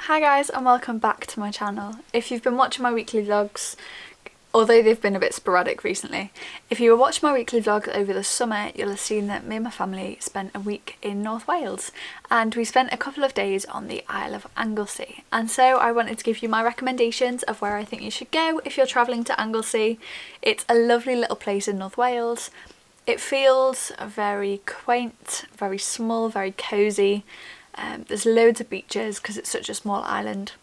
Hi guys and welcome back to my channel. If you've been watching my weekly vlogs, although they've been a bit sporadic recently, if you were watching my weekly vlogs over the summer, you'll have seen that me and my family spent a week in North Wales and we spent a couple of days on the Isle of Anglesey. And so I wanted to give you my recommendations of where I think you should go if you're travelling to Anglesey. It's a lovely little place in North Wales. It feels very quaint, very small, very cosy. There's loads of beaches because it's such a small island.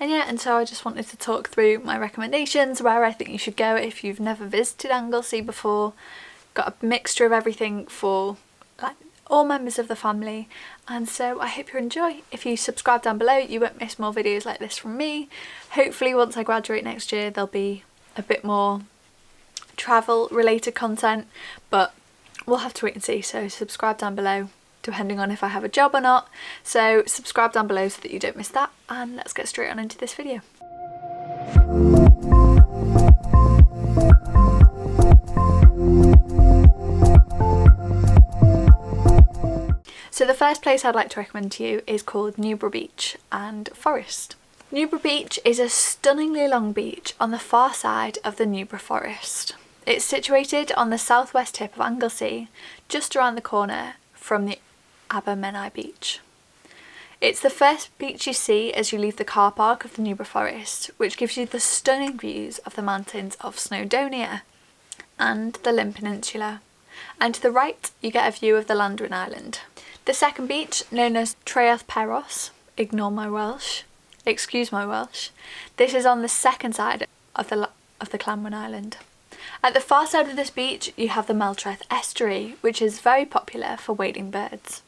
And so I just wanted to talk through my recommendations, where I think you should go if you've never visited Anglesey before. Got a mixture of everything for all members of the family, and so I hope you enjoy. If you subscribe down below, you won't miss more videos like this from me. Hopefully once I graduate next year there'll be a bit more travel related content, but we'll have to wait and see. So subscribe down below, depending on if I have a job or not. So subscribe down below so that you don't miss that, and let's get straight on into this video. So the first place I'd like to recommend to you is called Newborough Beach and Forest. Newborough Beach is a stunningly long beach on the far side of the Nubra Forest. It's situated on the southwest tip of Anglesey, just around the corner from the Abermenai Beach. It's the first beach you see as you leave the car park of the Nubra Forest, which gives you the stunning views of the mountains of Snowdonia and the Llyn Peninsula, and to the right you get a view of the Landwyn Island. The second beach, known as Trearrdur Bay, excuse my Welsh, this is on the second side of the Llanwyn Island. At the far side of this beach you have the Meltreth estuary, which is very popular for wading birds.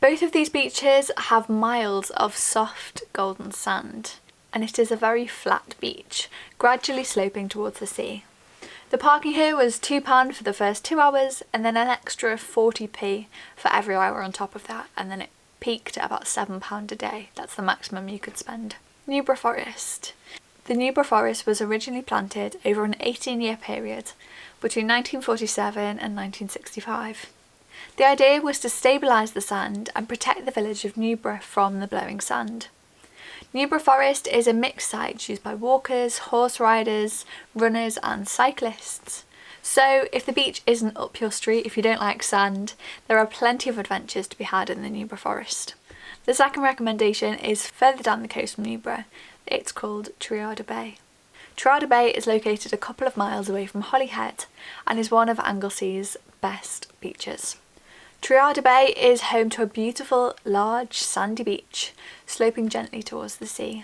Both of these beaches have miles of soft golden sand, and it is a very flat beach, gradually sloping towards the sea. The parking here was £2 for the first 2 hours, and then an extra 40p for every hour on top of that, and then it peaked at about £7 a day. That's the maximum you could spend. Nubra Forest. The Nubra Forest was originally planted over an 18-year period between 1947 and 1965. The idea was to stabilise the sand and protect the village of Newborough from the blowing sand. Nubra Forest is a mixed site used by walkers, horse riders, runners and cyclists. So if the beach isn't up your street, if you don't like sand, there are plenty of adventures to be had in the Nubra Forest. The second recommendation is further down the coast from Newborough. It's called Triada Bay. Triada Bay is located a couple of miles away from Holyhead and is one of Anglesey's best beaches. Triada Bay is home to a beautiful, large, sandy beach, sloping gently towards the sea.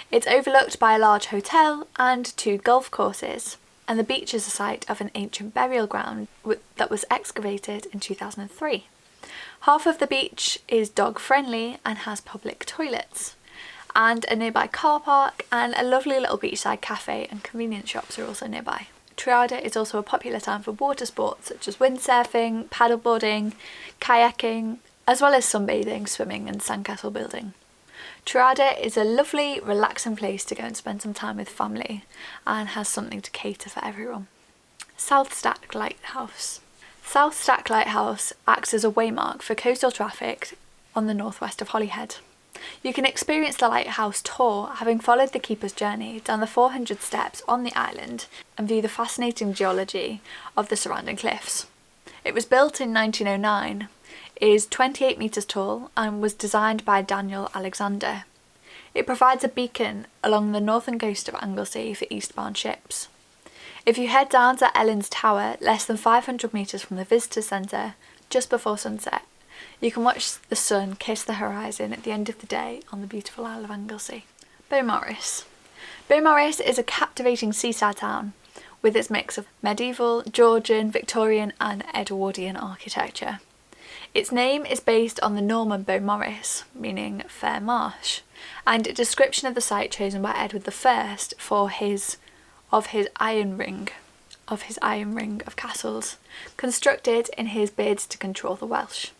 It's overlooked by a large hotel and 2 golf courses, and the beach is a site of an ancient burial ground that was excavated in 2003. Half of the beach is dog-friendly and has public toilets, and a nearby car park and a lovely little beachside cafe and convenience shops are also nearby. Triada is also a popular town for water sports such as windsurfing, paddleboarding, kayaking, as well as sunbathing, swimming and sandcastle building. Triada is a lovely, relaxing place to go and spend some time with family and has something to cater for everyone. South Stack Lighthouse. South Stack Lighthouse acts as a waymark for coastal traffic on the northwest of Holyhead. You can experience the lighthouse tour, having followed the keeper's journey down the 400 steps on the island and view the fascinating geology of the surrounding cliffs. It was built in 1909, is 28 metres tall and was designed by Daniel Alexander. It provides a beacon along the northern coast of Anglesey for eastbound ships. If you head down to Ellen's Tower, less than 500 metres from the visitor centre, just before sunset, you can watch the sun kiss the horizon at the end of the day on the beautiful Isle of Anglesey. Beaumaris. Beaumaris is a captivating seaside town with its mix of medieval, Georgian, Victorian and Edwardian architecture. Its name is based on the Norman Beaumaris, meaning fair marsh, and a description of the site chosen by Edward I for his iron ring of castles, constructed in his bid to control the Welsh.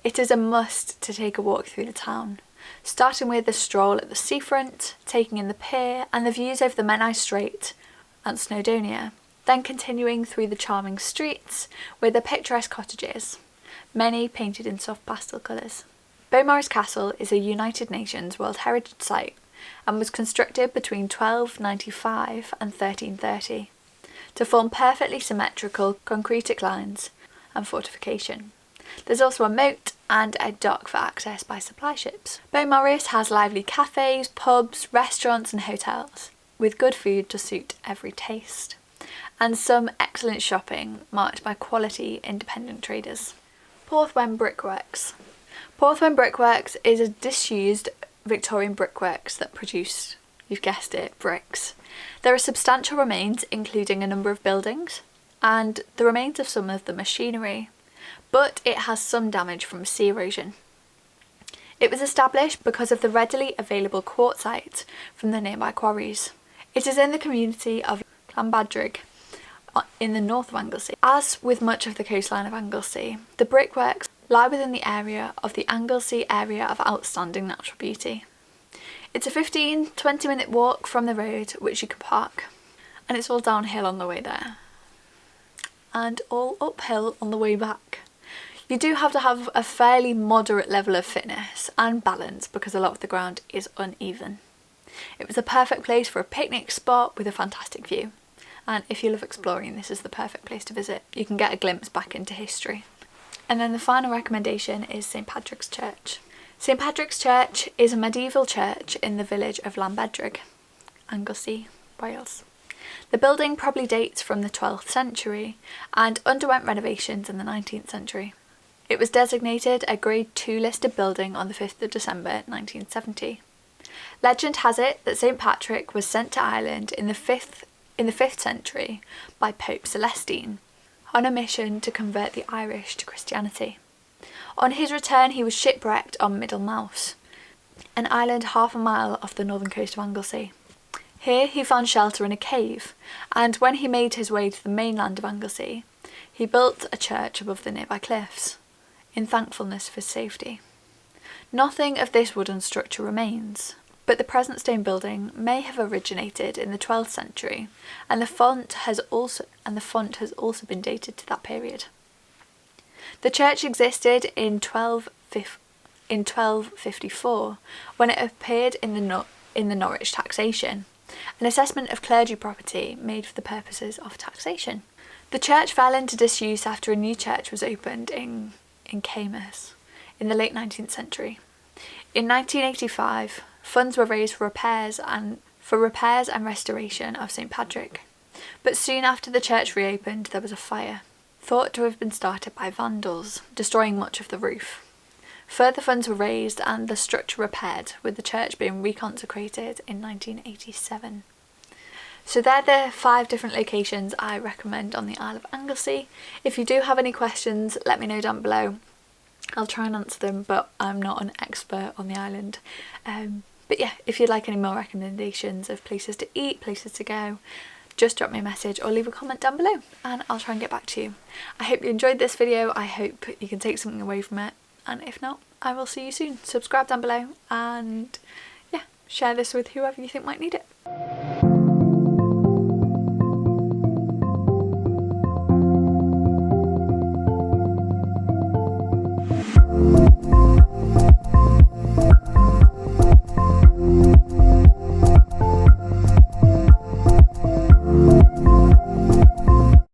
It is a must to take a walk through the town, starting with a stroll at the seafront, taking in the pier and the views over the Menai Strait and Snowdonia, then continuing through the charming streets with the picturesque cottages, many painted in soft pastel colours. Beaumaris Castle is a United Nations World Heritage Site and was constructed between 1295 and 1330 to form perfectly symmetrical concretic lines and fortification. There's also a moat and a dock for access by supply ships. Beaumaris has lively cafes, pubs, restaurants and hotels, with good food to suit every taste, and some excellent shopping marked by quality independent traders. Porth Brickworks. Porth Brickworks is a disused Victorian brickworks that produced, you've guessed it, bricks. There are substantial remains, including a number of buildings and the remains of some of the machinery, but it has some damage from sea erosion. It was established because of the readily available quartzite from the nearby quarries. It is in the community of Llanbadrig in the north of Anglesey. As with much of the coastline of Anglesey, the brickworks lie within the area of the Anglesey Area of Outstanding Natural Beauty. It's a 15-20 minute walk from the road, which you can park, and it's all downhill on the way there and all uphill on the way back. You do have to have a fairly moderate level of fitness and balance because a lot of the ground is uneven. It was a perfect place for a picnic spot with a fantastic view, and if you love exploring, this is the perfect place to visit. You can get a glimpse back into history. And then the final recommendation is St Patrick's Church. St Patrick's Church is a medieval church in the village of Llanbadrig, Anglesey, Wales. The building probably dates from the 12th century and underwent renovations in the 19th century. It was designated a Grade 2 listed building on the 5th of December 1970. Legend has it that St Patrick was sent to Ireland in the 5th century by Pope Celestine on a mission to convert the Irish to Christianity. On his return, he was shipwrecked on Middle Mouse, an island half a mile off the northern coast of Anglesey. Here he found shelter in a cave, and when he made his way to the mainland of Anglesey, he built a church above the nearby cliffs, in thankfulness for safety. Nothing of this wooden structure remains, but the present stone building may have originated in the 12th century, and the font has also been dated to that period. The church existed in 1254 when it appeared in the Norwich taxation, an assessment of clergy property made for the purposes of taxation. The church fell into disuse after a new church was opened in Camus in the late 19th century. In 1985, funds were raised for repairs and restoration of St Patrick, but soon after the church reopened there was a fire, thought to have been started by vandals, destroying much of the roof. Further funds were raised and the structure repaired, with the church being reconsecrated in 1987. So they're the 5 different locations I recommend on the Isle of Anglesey. If you do have any questions, let me know down below. I'll try and answer them, but I'm not an expert on the island. But yeah, if you'd like any more recommendations of places to eat, places to go, just drop me a message or leave a comment down below and I'll try and get back to you. I hope you enjoyed this video. I hope you can take something away from it, and if not, I will see you soon. Subscribe down below and yeah, share this with whoever you think might need it.